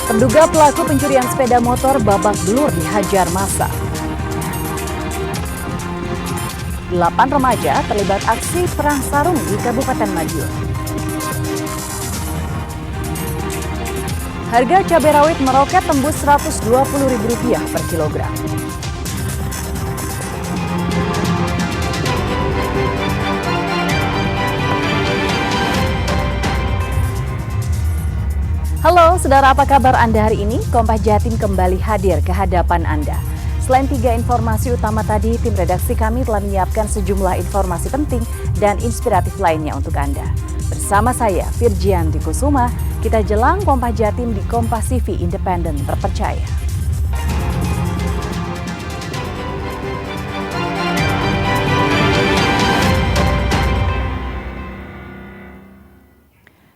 Terduga pelaku pencurian sepeda motor babak belur dihajar massa. 8 remaja terlibat aksi perang sarung di Kabupaten Madiun. Harga cabai rawit meroket tembus Rp120.000 per kilogram. Halo, saudara, apa kabar Anda hari ini? Kompas Jatim kembali hadir ke hadapan Anda. Selain 3 informasi utama tadi, tim redaksi kami telah menyiapkan sejumlah informasi penting dan inspiratif lainnya untuk Anda. Bersama saya, Virgianti Kusuma, kita jelang Kompas Jatim di Kompas TV Independen Terpercaya.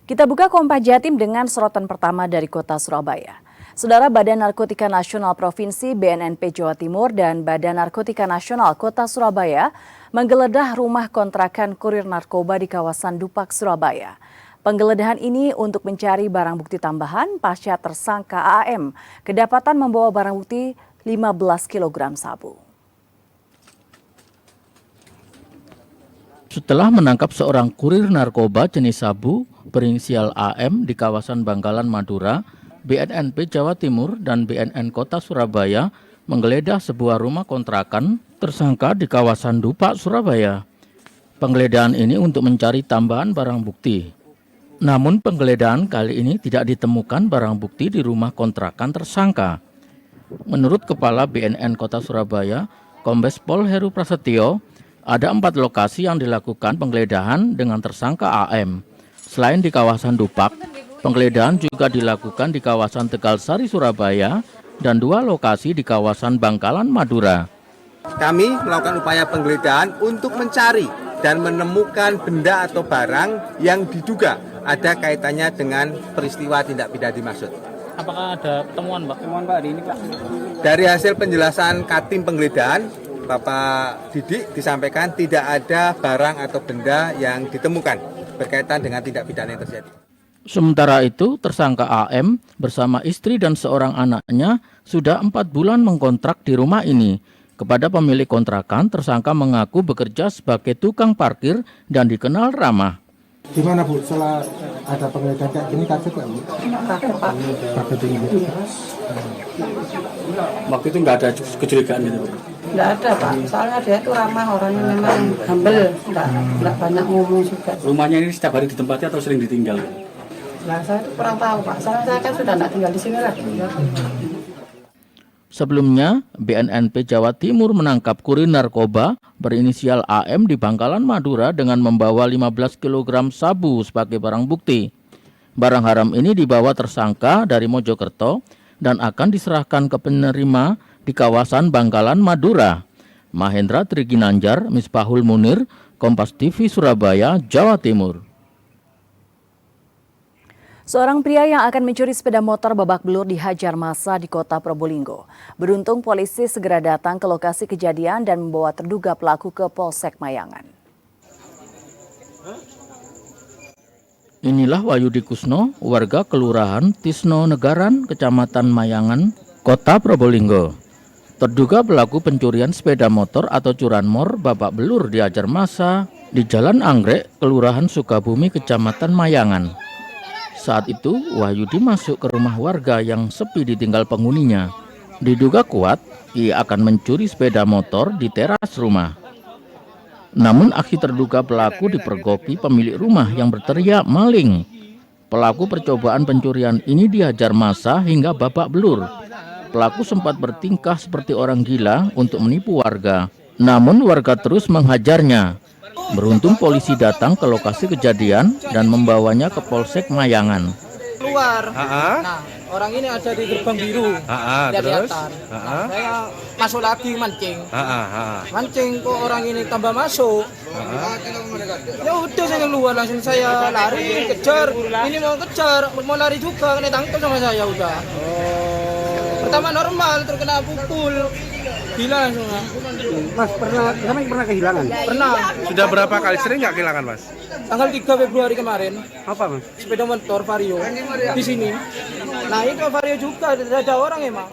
Kita buka Kompas Jatim dengan sorotan pertama dari kota Surabaya. Saudara, Badan Narkotika Nasional Provinsi BNNP Jawa Timur dan Badan Narkotika Nasional Kota Surabaya menggeledah rumah kontrakan kurir narkoba di kawasan Dupak, Surabaya. Penggeledahan ini untuk mencari barang bukti tambahan pasca tersangka AM kedapatan membawa barang bukti 15 kg sabu. Setelah menangkap seorang kurir narkoba jenis sabu berinisial AM di kawasan Bangkalan, Madura, BNNP Jawa Timur dan BNN Kota Surabaya menggeledah sebuah rumah kontrakan tersangka di kawasan Dupak, Surabaya. Penggeledahan ini untuk mencari tambahan barang bukti. Namun penggeledahan kali ini tidak ditemukan barang bukti di rumah kontrakan tersangka. Menurut Kepala BNN Kota Surabaya, Kombes Pol Heru Prasetyo, ada 4 lokasi yang dilakukan penggeledahan dengan tersangka AM. Selain di kawasan Dupak, penggeledahan juga dilakukan di kawasan Tegalsari, Surabaya, dan 2 lokasi di kawasan Bangkalan, Madura. Kami melakukan upaya penggeledahan untuk mencari dan menemukan benda atau barang yang diduga ada kaitannya dengan peristiwa tindak pidana dimaksud. Apakah ada temuan, Pak? Temuan, Pak, hari ini, Pak? Dari hasil penjelasan Katim penggeledahan, Bapak Didik disampaikan tidak ada barang atau benda yang ditemukan berkaitan dengan tindak pidana yang terjadi. Sementara itu, tersangka AM bersama istri dan seorang anaknya sudah 4 bulan mengkontrak di rumah ini. Kepada pemilik kontrakan, tersangka mengaku bekerja sebagai tukang parkir dan dikenal ramah. Gimana, Bu, setelah ada penggeledahan kayak gini kaget nggak, Bu? Kaget, Pak. Kaget ini. Waktu itu nggak ada kecurigaan gitu, Pak? Nggak ada, Pak. Soalnya dia itu ramah, orangnya memang humble, nggak banyak ngomong juga. Rumahnya ini setiap hari ditempati atau sering ditinggal? Nah, saya itu kurang tahu, Pak. Soalnya saya kan sudah nggak tinggal di sini lagi. Sebelumnya, BNNP Jawa Timur menangkap kurir narkoba berinisial AM di Bangkalan, Madura dengan membawa 15 kg sabu sebagai barang bukti. Barang haram ini dibawa tersangka dari Mojokerto dan akan diserahkan ke penerima di kawasan Bangkalan, Madura. Mahendra Triginanjar, Misbahul Munir, Kompas TV Surabaya, Jawa Timur. Seorang pria yang akan mencuri sepeda motor babak belur dihajar massa di kota Probolinggo. Beruntung polisi segera datang ke lokasi kejadian dan membawa terduga pelaku ke Polsek Mayangan. Inilah Wahyudi Kusno, warga Kelurahan Tisno Negaran, Kecamatan Mayangan, Kota Probolinggo. Terduga pelaku pencurian sepeda motor atau curanmor babak belur dihajar massa di Jalan Anggrek, Kelurahan Sukabumi, Kecamatan Mayangan. Saat itu, Wahyudi masuk ke rumah warga yang sepi ditinggal penghuninya. Diduga kuat, ia akan mencuri sepeda motor di teras rumah. Namun aksi terduga pelaku dipergoki pemilik rumah yang berteriak maling. Pelaku percobaan pencurian ini dihajar massa hingga babak belur. Pelaku sempat bertingkah seperti orang gila untuk menipu warga. Namun warga terus menghajarnya. Beruntung polisi datang ke lokasi kejadian dan membawanya ke Polsek Mayangan. Keluar. Nah, orang ini ada di gerbang biru. Terus? Nah, saya masuk lagi mancing. Mancing kok orang ini tambah masuk. Ya udah saya keluar langsung saya lari kejar. Ini mau kejar, mau lari juga kena tangkap sama saya udah. Pertama normal terkena pukul. Gila langsung. Mas pernah kehilangan? Pernah. Sudah berapa kali sering nggak kehilangan Mas? Tanggal 3 Februari kemarin, Apa Mas? sepeda motor Vario di sini. Nah itu Vario juga ada orang emang.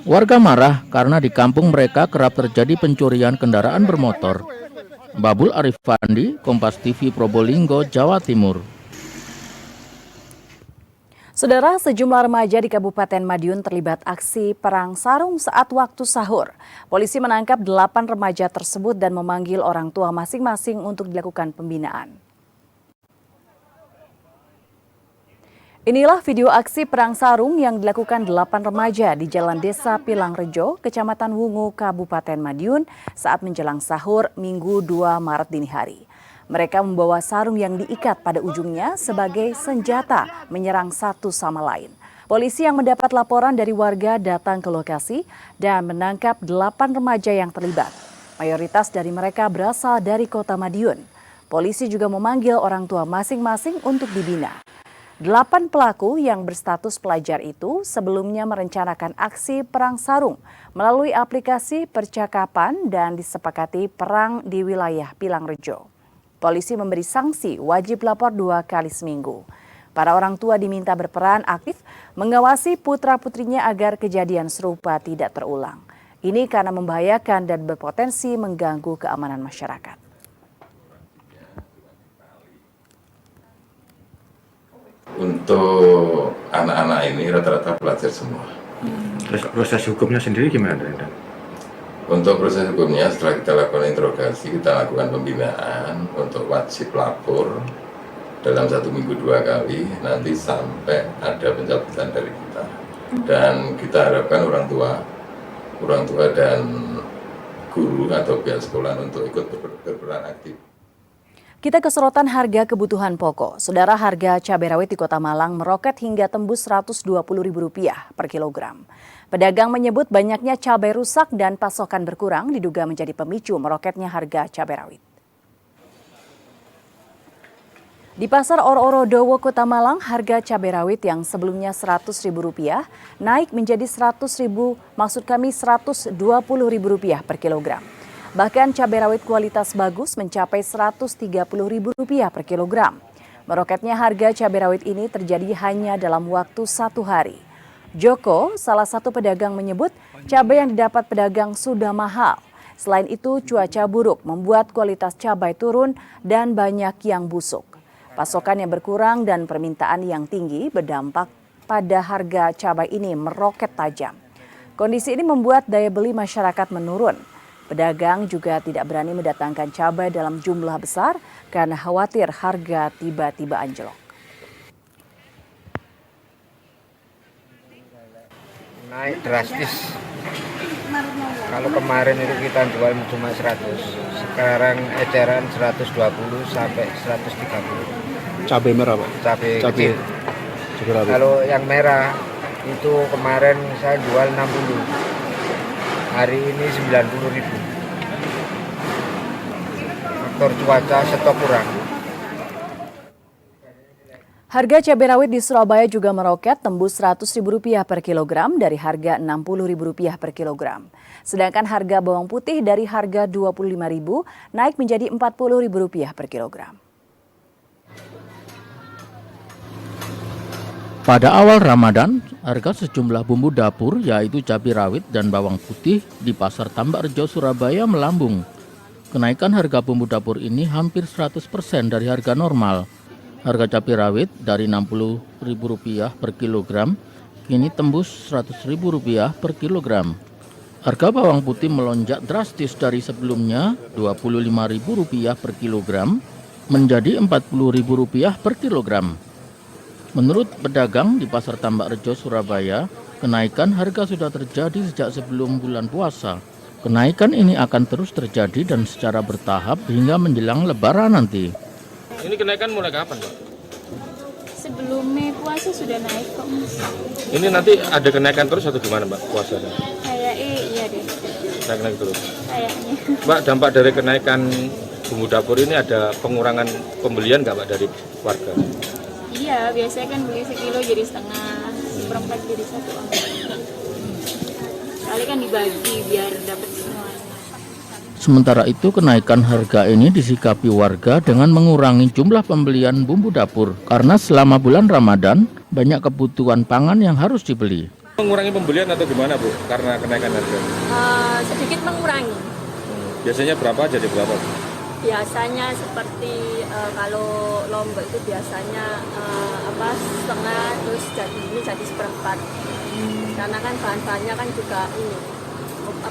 Warga marah karena di kampung mereka kerap terjadi pencurian kendaraan bermotor. Babul Arifandi, Kompas TV Probolinggo, Jawa Timur. Saudara, sejumlah remaja di Kabupaten Madiun terlibat aksi perang sarung saat waktu sahur. Polisi menangkap 8 remaja tersebut dan memanggil orang tua masing-masing untuk dilakukan pembinaan. Inilah video aksi perang sarung yang dilakukan 8 remaja di Jalan Desa Pilangrejo, Kecamatan Wungu, Kabupaten Madiun saat menjelang sahur Minggu 2 Maret dini hari. Mereka membawa sarung yang diikat pada ujungnya sebagai senjata menyerang satu sama lain. Polisi yang mendapat laporan dari warga datang ke lokasi dan menangkap 8 remaja yang terlibat. Mayoritas dari mereka berasal dari kota Madiun. Polisi juga memanggil orang tua masing-masing untuk dibina. 8 pelaku yang berstatus pelajar itu sebelumnya merencanakan aksi perang sarung melalui aplikasi percakapan dan disepakati perang di wilayah Pilangrejo. Polisi memberi sanksi wajib lapor 2 kali seminggu. Para orang tua diminta berperan aktif mengawasi putra-putrinya agar kejadian serupa tidak terulang. Ini karena membahayakan dan berpotensi mengganggu keamanan masyarakat. Untuk anak-anak ini rata-rata pelajar semua. Terus proses hukumnya sendiri gimana? Untuk proses hukumnya setelah kita lakukan interogasi, kita lakukan pembinaan untuk wajib lapor dalam 1 minggu 2 kali, nanti sampai ada pencabutan dari kita. Dan kita harapkan orang tua dan guru atau pihak sekolah untuk ikut berperan aktif. Kita ke sorotan harga kebutuhan pokok. Saudara, harga cabai rawit di Kota Malang meroket hingga tembus Rp120.000 per kilogram. Pedagang menyebut banyaknya cabai rusak dan pasokan berkurang diduga menjadi pemicu meroketnya harga cabai rawit. Di Pasar Oro-Oro Dowo, Kota Malang, harga cabai rawit yang sebelumnya Rp100.000 naik menjadi Rp120.000 per kilogram. Bahkan cabai rawit kualitas bagus mencapai Rp130.000 per kilogram. Meroketnya harga cabai rawit ini terjadi hanya dalam waktu 1 hari. Joko, salah satu pedagang, menyebut cabai yang didapat pedagang sudah mahal. Selain itu, cuaca buruk membuat kualitas cabai turun dan banyak yang busuk. Pasokan yang berkurang dan permintaan yang tinggi berdampak pada harga cabai ini meroket tajam. Kondisi ini membuat daya beli masyarakat menurun. Pedagang juga tidak berani mendatangkan cabai dalam jumlah besar karena khawatir harga tiba-tiba anjlok. Naik drastis. Kalau kemarin itu kita jual cuma 100, sekarang eceran 120 sampai 130. Cabai merah Pak? Cabai kecil. Kalau yang merah itu kemarin saya jual 60. Hari ini 90.000. Faktor cuaca stok kurang. Harga cabai rawit di Surabaya juga meroket tembus Rp100.000 per kilogram dari harga Rp60.000 per kilogram. Sedangkan harga bawang putih dari harga Rp25.000 naik menjadi Rp40.000 per kilogram. Pada awal Ramadan, harga sejumlah bumbu dapur yaitu cabai rawit dan bawang putih di Pasar Tambak Rejo, Surabaya melambung. Kenaikan harga bumbu dapur ini hampir 100% dari harga normal. Harga cabai rawit dari Rp60.000 per kilogram kini tembus Rp100.000 per kilogram. Harga bawang putih melonjak drastis dari sebelumnya Rp25.000 per kilogram menjadi Rp40.000 per kilogram. Menurut pedagang di Pasar Tambak Rejo, Surabaya, kenaikan harga sudah terjadi sejak sebelum bulan puasa. Kenaikan ini akan terus terjadi dan secara bertahap hingga menjelang Lebaran nanti. Ini kenaikan mulai kapan, Pak? Sebelum Mei puasa sudah naik kok, Mas. Ini nanti ada kenaikan terus atau gimana, Mbak, puasanya? Kayaknya iya deh. Naik terus. Kayaknya. Mbak, dampak dari kenaikan bumbu dapur ini ada pengurangan pembelian nggak, Mbak, dari warga? Iya, biasanya kan beli sekilo jadi setengah, seperempat jadi 1 orang. Soalnya kan dibagi biar dapat semua. Sementara itu, kenaikan harga ini disikapi warga dengan mengurangi jumlah pembelian bumbu dapur karena selama bulan Ramadan banyak kebutuhan pangan yang harus dibeli. Mengurangi pembelian atau gimana, Bu? Karena kenaikan harga? Sedikit mengurangi. Biasanya berapa jadi berapa, Bu? Biasanya seperti kalau lombok itu biasanya setengah, terus ini jadi seperempat. Karena kan bahan-bahannya kan juga ini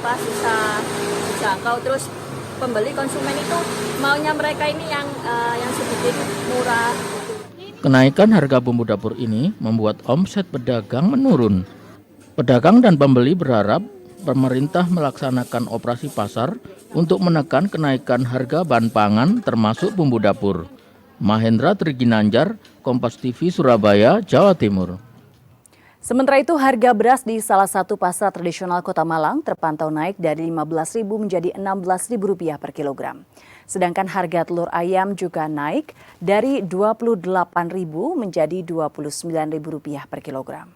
susah dijangkau, terus pembeli konsumen itu maunya mereka ini yang sedikit murah. Kenaikan harga bumbu dapur ini membuat omset pedagang menurun. Pedagang dan pembeli berharap pemerintah melaksanakan operasi pasar untuk menekan kenaikan harga bahan pangan termasuk bumbu dapur. Mahendra Triginanjar, Kompas TV, Surabaya, Jawa Timur. Sementara itu, harga beras di salah satu pasar tradisional Kota Malang terpantau naik dari Rp15.000 menjadi Rp16.000 per kilogram. Sedangkan harga telur ayam juga naik dari Rp28.000 menjadi Rp29.000 per kilogram.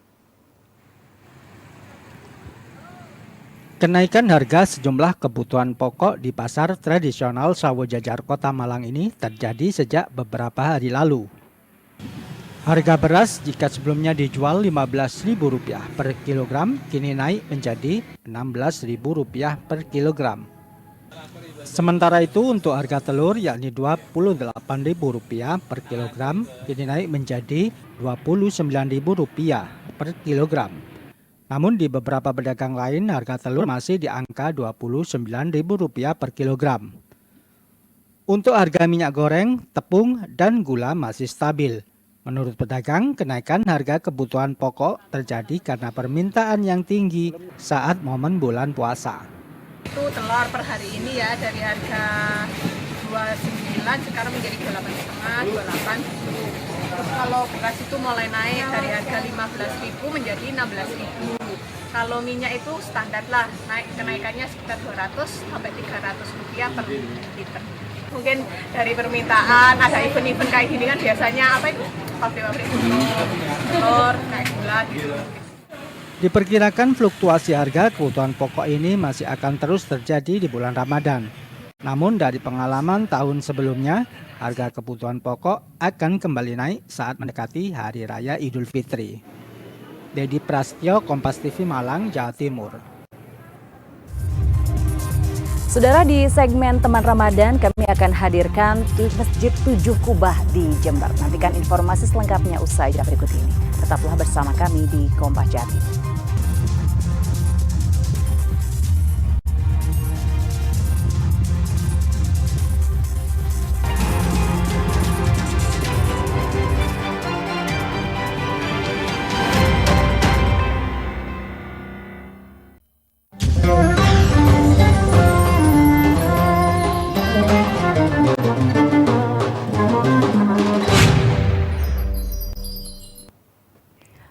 Kenaikan harga sejumlah kebutuhan pokok di pasar tradisional Sawo Jajar Kota Malang ini terjadi sejak beberapa hari lalu. Harga beras jika sebelumnya dijual Rp15.000 per kilogram, kini naik menjadi Rp16.000 per kilogram. Sementara itu untuk harga telur yakni Rp28.000 per kilogram, kini naik menjadi Rp29.000 per kilogram. Namun di beberapa pedagang lain harga telur masih di angka Rp29.000 per kilogram. Untuk harga minyak goreng, tepung, dan gula masih stabil. Menurut pedagang, kenaikan harga kebutuhan pokok terjadi karena permintaan yang tinggi saat momen bulan puasa. Itu telur per hari ini ya dari harga 29 sekarang menjadi 8,5, 28. Terus kalau beras itu mulai naik dari harga 15.000 menjadi 16.000. Kalau minyak itu standar lah, kenaikannya sekitar 200 sampai 300 rupiah per liter. Mungkin dari permintaan, ada event-event kayak gini kan biasanya pabrik-pabrik telur, kayak gula gitu. Diperkirakan fluktuasi harga kebutuhan pokok ini masih akan terus terjadi di bulan Ramadan. Namun dari pengalaman tahun sebelumnya, harga kebutuhan pokok akan kembali naik saat mendekati Hari Raya Idul Fitri. Dedi Prasetyo, Kompas TV Malang, Jawa Timur. Saudara, di segmen Teman Ramadan kami akan hadirkan Masjid 7 Kubah di Jember. Nantikan informasi selengkapnya usai jeda berikut ini. Tetaplah bersama kami di Kompas Jati.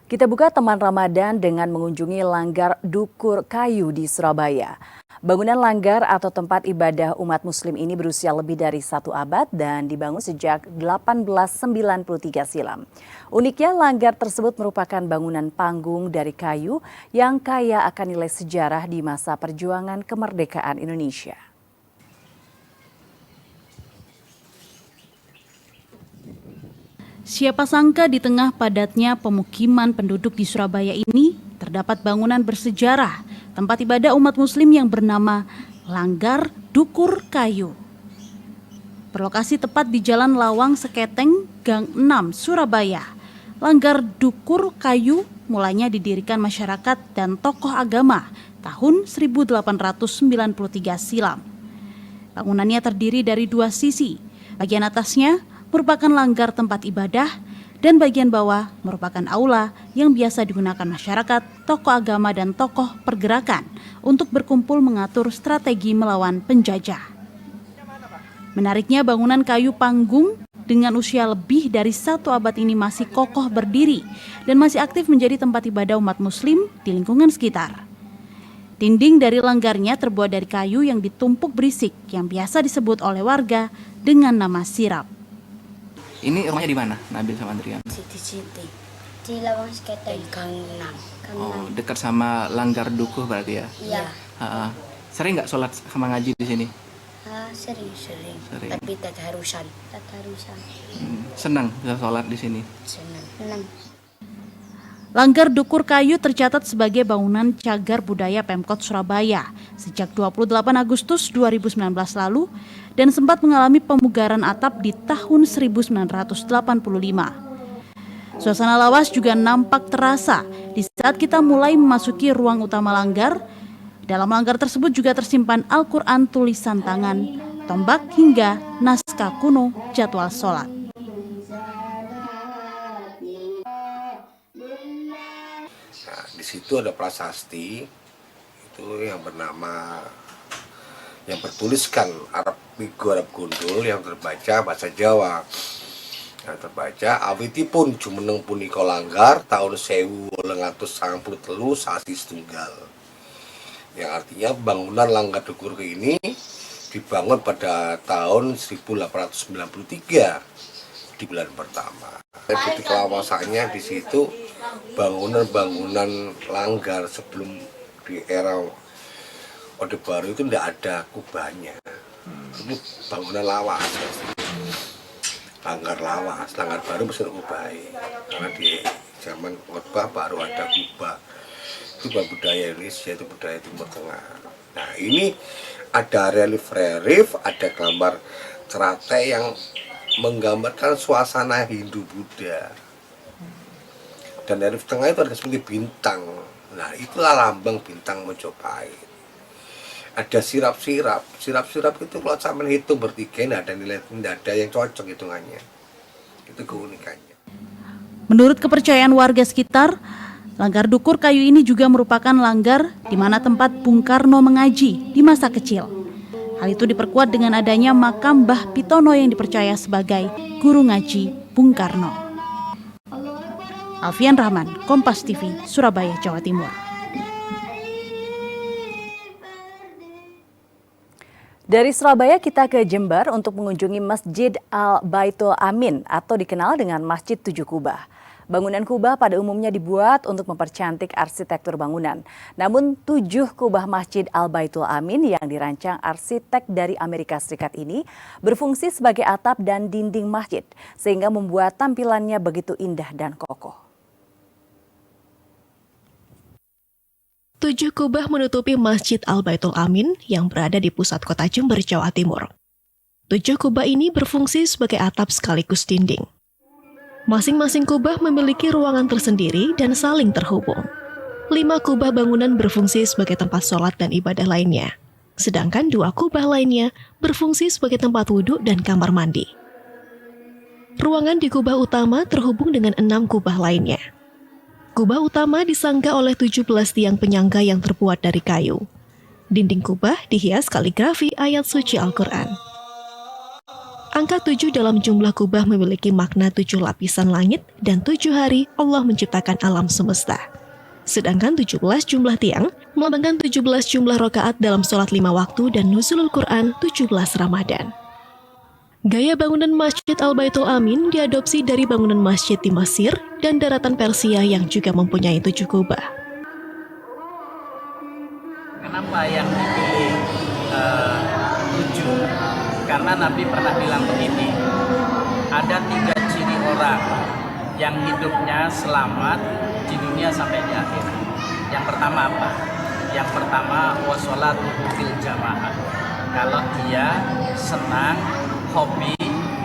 Kita buka Teman Ramadan dengan mengunjungi Langgar Dukur Kayu di Surabaya. Bangunan langgar atau tempat ibadah umat muslim ini berusia lebih dari 1 abad dan dibangun sejak 1893 silam. Uniknya, langgar tersebut merupakan bangunan panggung dari kayu yang kaya akan nilai sejarah di masa perjuangan kemerdekaan Indonesia. Siapa sangka di tengah padatnya pemukiman penduduk di Surabaya ini terdapat bangunan bersejarah tempat ibadah umat muslim yang bernama Langgar Dukur Kayu. Berlokasi tepat di Jalan Lawang Seketeng, Gang 6, Surabaya. Langgar Dukur Kayu mulanya didirikan masyarakat dan tokoh agama tahun 1893 silam. Bangunannya terdiri dari 2 sisi. Bagian atasnya merupakan langgar tempat ibadah dan bagian bawah merupakan aula yang biasa digunakan masyarakat, tokoh agama dan tokoh pergerakan untuk berkumpul mengatur strategi melawan penjajah. Menariknya, bangunan kayu panggung dengan usia lebih dari 1 abad ini masih kokoh berdiri dan masih aktif menjadi tempat ibadah umat muslim di lingkungan sekitar. Dinding dari langgarnya terbuat dari kayu yang ditumpuk berisik yang biasa disebut oleh warga dengan nama sirap. Ini rumahnya di mana, Nabil sama Andrian? Siti. Di Lawang Seketeng, Gang 6. Oh, dekat sama Langgar Dukuh berarti ya? Iya. Sering nggak sholat sama ngaji di sini? Sering. Tapi tadarusan. Senang bisa sholat di sini? Senang. Langgar Dukur Kayu tercatat sebagai bangunan cagar budaya Pemkot Surabaya sejak 28 Agustus 2019 lalu dan sempat mengalami pemugaran atap di tahun 1985. Suasana lawas juga nampak terasa di saat kita mulai memasuki ruang utama langgar. Dalam langgar tersebut juga tersimpan Al-Quran tulisan tangan, tombak hingga naskah kuno jadwal sholat. Nah, di situ ada prasasti itu yang bertuliskan Arab Migo Arab Gundul yang terbaca bahasa Jawa. Yang terbaca awitipun jumeneng punika langgar tahun 1893 sasi setunggal. Yang artinya bangunan Langgar Dukur ini dibangun pada tahun 1893 di bulan pertama. Seperti kelawasannya di situ bangunan-bangunan langgar sebelum di era Orde Baru itu tidak ada kubahnya. Itu bangunan lawas. Langgar lawas, langgar baru mesti kubah. Karena di zaman khotbah baru ada kubah. Itu budaya Indonesia, itu budaya Timur Tengah. Nah ini ada relief, ada gambar cerate yang menggambarkan suasana Hindu-Buddha. Dan relief tengah itu ada seperti bintang. Nah itulah lambang bintang Mojopahit. Ada sirap-sirap itu kalau sama hitung bertiga tidak ada yang cocok hitungannya. Itu keunikannya. Menurut kepercayaan warga sekitar, Langgar Dukur Kayu ini juga merupakan langgar di mana tempat Bung Karno mengaji di masa kecil. Hal itu diperkuat dengan adanya makam Mbah Pitono yang dipercaya sebagai guru ngaji Bung Karno. Alfian Rahman, Kompas TV, Surabaya, Jawa Timur. Dari Surabaya kita ke Jember untuk mengunjungi Masjid Al-Baitul Amin atau dikenal dengan Masjid Tujuh Kubah. Bangunan kubah pada umumnya dibuat untuk mempercantik arsitektur bangunan. Namun 7 kubah Masjid Al-Baitul Amin yang dirancang arsitek dari Amerika Serikat ini berfungsi sebagai atap dan dinding masjid sehingga membuat tampilannya begitu indah dan kokoh. 7 kubah menutupi Masjid Al-Baitul Amin yang berada di pusat kota Jember, Jawa Timur. 7 kubah ini berfungsi sebagai atap sekaligus dinding. Masing-masing kubah memiliki ruangan tersendiri dan saling terhubung. 5 kubah bangunan berfungsi sebagai tempat sholat dan ibadah lainnya, sedangkan 2 kubah lainnya berfungsi sebagai tempat wudhu dan kamar mandi. Ruangan di kubah utama terhubung dengan 6 kubah lainnya. Kubah utama disangga oleh 17 tiang penyangga yang terbuat dari kayu. Dinding kubah dihias kaligrafi ayat suci Al-Quran. Angka 7 dalam jumlah kubah memiliki makna 7 lapisan langit dan 7 hari Allah menciptakan alam semesta. Sedangkan 17 jumlah tiang melambangkan 17 jumlah rakaat dalam sholat 5 waktu dan nuzulul Quran 17 Ramadan. Gaya bangunan Masjid Al-Baitul Amin diadopsi dari bangunan masjid di Mesir dan daratan Persia yang juga mempunyai 7 kubah. Kenapa yang dipilih 7? Karena Nabi pernah bilang begini, ada 3 ciri orang yang hidupnya selamat di dunia sampai di akhir. Yang pertama apa? Yang pertama washolatu fil jamaah. Kalau dia senang, hobi,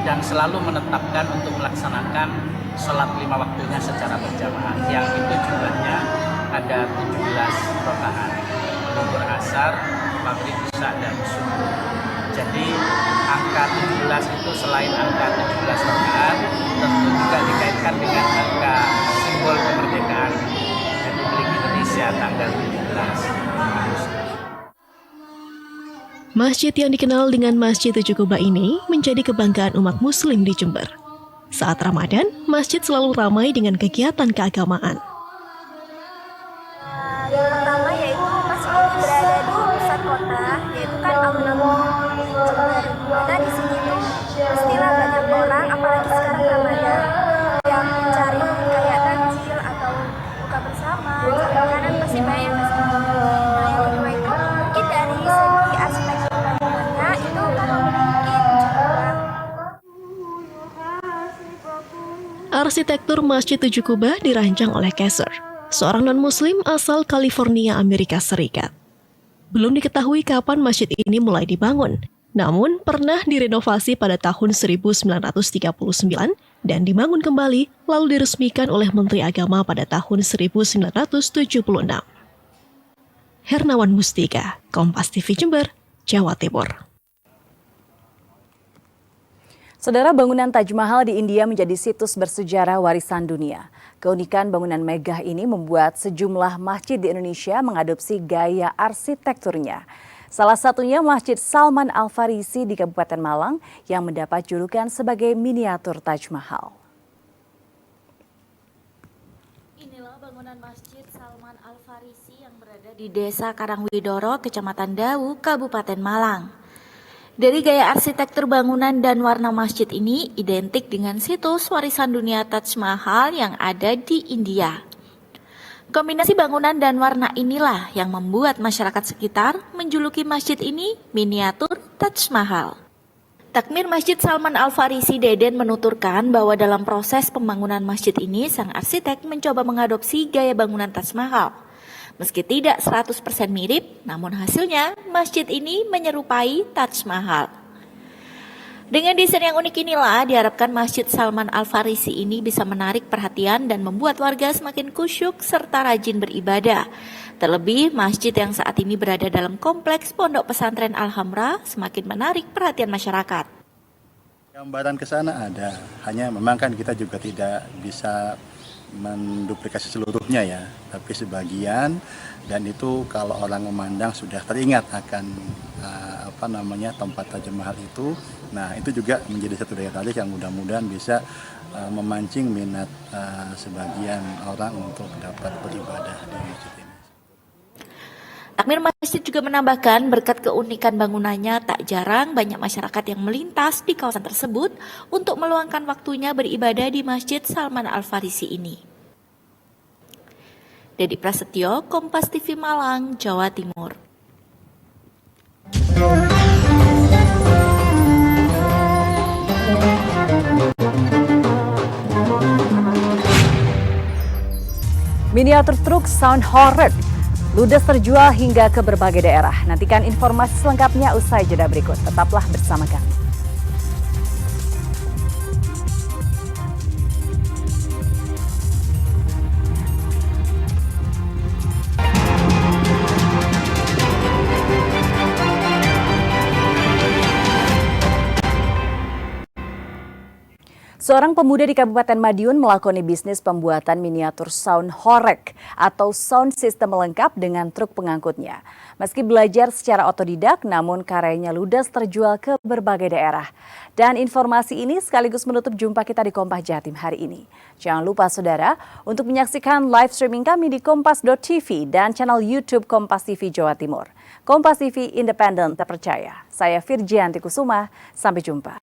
dan selalu menetapkan untuk melaksanakan sholat 5 waktunya secara berjamaah. Yang itu jumlahnya ada 17 rakaat. Zuhur, asar, maghrib, isya, dan subuh. Jadi angka 17 itu selain angka 17 rakaat tentu juga dikaitkan dengan angka simbol kemerdekaan Republik Indonesia tanggal 17 Agustus. Masjid yang dikenal dengan Masjid Tujuh Kubah ini menjadi kebanggaan umat Muslim di Jember. Saat Ramadan, masjid selalu ramai dengan kegiatan keagamaan. Yang pertama yaitu masjid berada di pusat kota, yaitu kan alun-alun Jember. Karena di sini tuh pastilah banyak orang, apalagi sekarang Ramadan, yang mencari kayak takjil Arsitektur Masjid Tujuh Kubah dirancang oleh Kaiser, seorang non-muslim asal California, Amerika Serikat. Belum diketahui kapan masjid ini mulai dibangun, namun pernah direnovasi pada tahun 1939 dan dibangun kembali lalu diresmikan oleh Menteri Agama pada tahun 1976. Hernawan Mustika, Kompas TV Jember, Jawa Timur. Saudara, bangunan Taj Mahal di India menjadi situs bersejarah warisan dunia. Keunikan bangunan megah ini membuat sejumlah masjid di Indonesia mengadopsi gaya arsitekturnya. Salah satunya Masjid Salman Al-Farisi di Kabupaten Malang yang mendapat julukan sebagai miniatur Taj Mahal. Inilah bangunan Masjid Salman Al-Farisi yang berada di Desa Karangwidoro, Kecamatan Dawu, Kabupaten Malang. Dari gaya arsitektur bangunan dan warna masjid ini identik dengan situs warisan dunia Taj Mahal yang ada di India. Kombinasi bangunan dan warna inilah yang membuat masyarakat sekitar menjuluki masjid ini miniatur Taj Mahal. Takmir Masjid Salman Al-Farisi Deden menuturkan bahwa dalam proses pembangunan masjid ini sang arsitek mencoba mengadopsi gaya bangunan Taj Mahal. Meski tidak 100% mirip, namun hasilnya masjid ini menyerupai Taj Mahal. Dengan desain yang unik inilah diharapkan Masjid Salman Al-Farisi ini bisa menarik perhatian dan membuat warga semakin kusyuk serta rajin beribadah. Terlebih, masjid yang saat ini berada dalam kompleks Pondok Pesantren Al-Hamra semakin menarik perhatian masyarakat. Gambaran ke sana ada, hanya memang kan kita juga tidak bisa menduplikasi seluruhnya ya, tapi sebagian, dan itu kalau orang memandang sudah teringat akan tempat Taj Mahal itu. Nah, itu juga menjadi satu daya tarik yang mudah-mudahan bisa memancing minat sebagian orang untuk dapat beribadah di masjid ini. Takmir masjid juga menambahkan berkat keunikan bangunannya tak jarang banyak masyarakat yang melintas di kawasan tersebut untuk meluangkan waktunya beribadah di Masjid Salman Al-Farisi ini. Dedi Prasetyo, Kompas TV Malang, Jawa Timur. Miniatur truk Sound Horror ludes terjual hingga ke berbagai daerah. Nantikan informasi selengkapnya usai jeda berikut. Tetaplah bersama kami. Seorang pemuda di Kabupaten Madiun melakoni bisnis pembuatan miniatur sound horek atau sound system lengkap dengan truk pengangkutnya. Meski belajar secara otodidak, namun karyanya ludes terjual ke berbagai daerah. Dan informasi ini sekaligus menutup jumpa kita di Kompas Jatim hari ini. Jangan lupa saudara untuk menyaksikan live streaming kami di kompas.tv dan channel YouTube Kompas TV Jawa Timur. Kompas TV independen terpercaya. Saya Virgianti Kusuma, sampai jumpa.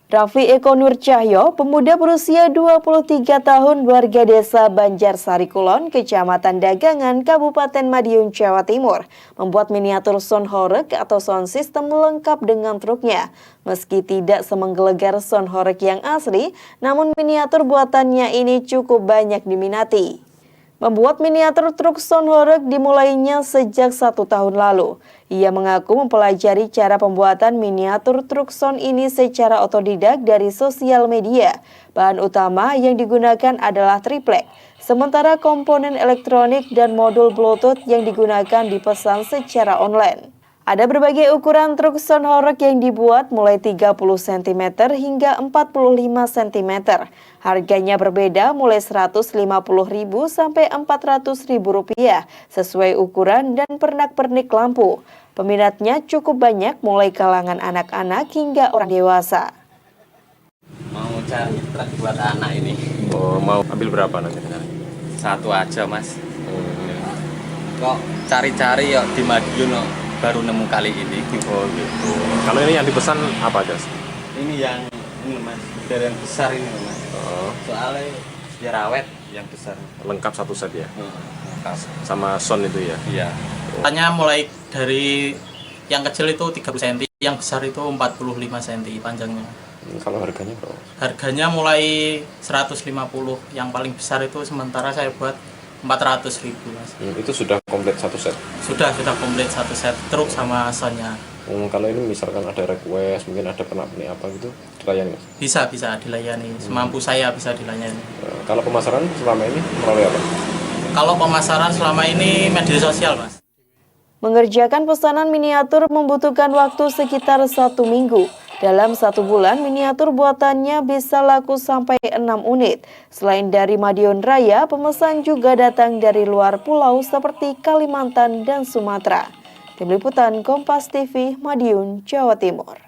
Raffi Eko Nur Cahyo, pemuda berusia 23 tahun warga desa Banjarsari Kulon, Kecamatan Dagangan, Kabupaten Madiun, Jawa Timur, membuat miniatur sound horek atau sound system lengkap dengan truknya. Meski tidak semenggelegar sound horek yang asli, namun miniatur buatannya ini cukup banyak diminati. Membuat miniatur truk sound horek dimulainya sejak 1 tahun lalu. Ia mengaku mempelajari cara pembuatan miniatur truk sound ini secara otodidak dari sosial media. Bahan utama yang digunakan adalah triplek, sementara komponen elektronik dan modul Bluetooth yang digunakan dipesan secara online. Ada berbagai ukuran truk sound horek yang dibuat mulai 30 cm hingga 45 cm. Harganya berbeda mulai Rp150.000 sampai Rp400.000 sesuai ukuran dan pernak-pernik lampu. Peminatnya cukup banyak mulai kalangan anak-anak hingga orang dewasa. Mau cari truk buat anak ini. Oh, mau ambil berapa nanti? Satu aja, Mas. Kok cari-cari ya di Madiun baru nemu kali ini. Oh gitu. Kalau ini yang dipesan apa aja? Ini yang ini Mas, dari yang besar ini Mas. Oh. Soalnya biar awet yang besar. Lengkap satu set ya? Lengkap. Sama sound itu ya? Iya. Tanya mulai dari yang kecil itu 30 cm, yang besar itu 45 cm panjangnya. Kalau harganya berapa? Harganya mulai 150, yang paling besar itu sementara saya buat 400.000 Mas. Itu sudah komplit satu set? Sudah komplit satu set, truk sama sonnya. Kalau ini misalkan ada request, mungkin ada pernak-pernik apa gitu, dilayani Mas? Bisa dilayani, semampu saya bisa dilayani. Kalau pemasaran selama ini melalui apa? Kalau pemasaran selama ini media sosial Mas. Mengerjakan pesanan miniatur membutuhkan waktu sekitar 1 minggu. Dalam 1 bulan, miniatur buatannya bisa laku sampai 6 unit. Selain dari Madiun Raya, pemesan juga datang dari luar pulau seperti Kalimantan dan Sumatera. Tim Liputan Kompas TV, Madiun, Jawa Timur.